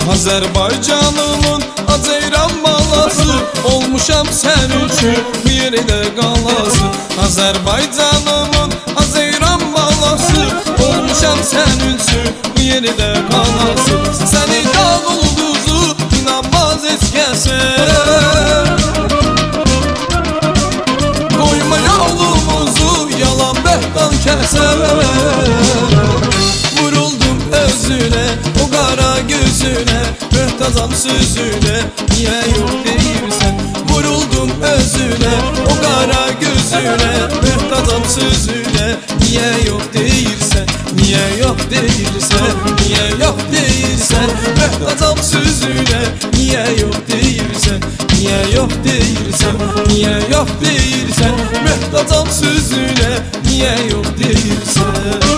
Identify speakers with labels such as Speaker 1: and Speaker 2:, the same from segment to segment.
Speaker 1: Azərbaycanımın Azeyran balası, olmuşam sən üçün bu yerdə qalası. Azərbaycanımın Azeyran balası, olmuşam sən üçün bu yerdə qalası. Səni dağ ulduzu inanmaz heç kəsə, qoyma yolumuzu yalan bəhtan kəsə. Vuruldum özünə, o qara gözünə, möhtazam sözünə, niyə yox deyirsən? Vuruldum özünə, o qara gözünə, möhtazam sözünə, niyə yox deyirsən? Niyə yox deyirsən? Niyə yox deyirsən? Möhtazam sözünə, niyə yox deyirsən? Niyə yox deyirsən? Niyə yox deyirsən? Möhtazam sözünə, niyə yox deyirsən?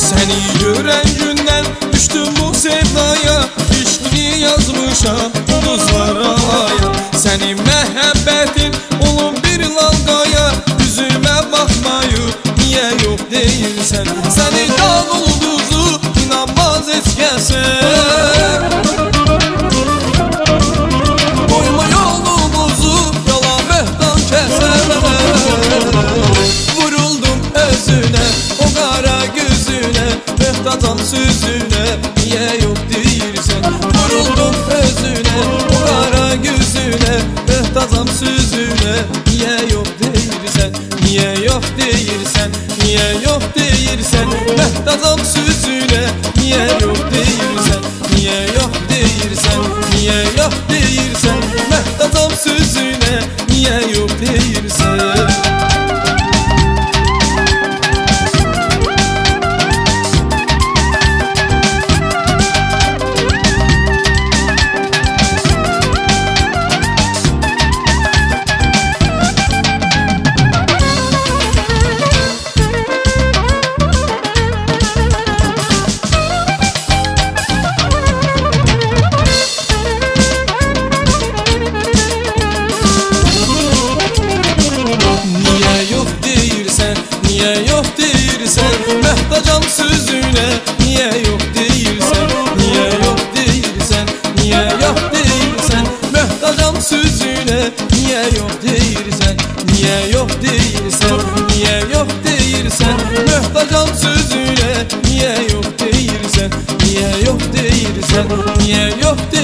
Speaker 1: Səni görən gündən düşdüm bu sevdaya, işini yazmışam ulduzlara aya. Sənin məhəbbətin olub bir lalqaya, üzümə baxmayıb niyə yox deyirsən? Səni dağ ulduzu inanmaz heç kəsə, qoyma yolumuzu yalan bəhtan kəsə. Vuruldum özünə, o qara gözünə, möhtazam sözünə, niyə yox deyirsən? Vuruldum özünə, o qara gözünə, möhtazam sözünə, niyə yox deyirsən? Niyə yox deyirsən? Niyə yox deyirsən? Möhtazam sözünə, niyə yox deyirsən? Niyə yox deyirsən? Niyə yox deyirsən? Möhtazam sözünə, niyə yox deyirsən? Niyə yox deyirsən? Möhtacam sözünə, niyə yox deyirsən? Niyə yox deyirsən? Niyə yox deyirsən? Möhtacam sözünə, niyə yox deyirsən? Niyə yox deyirsən? Niyə yox deyirsən? Möhtacam sözünə, niyə yox deyirsən? Niyə yox deyirsən? Niyə yox deyirsən?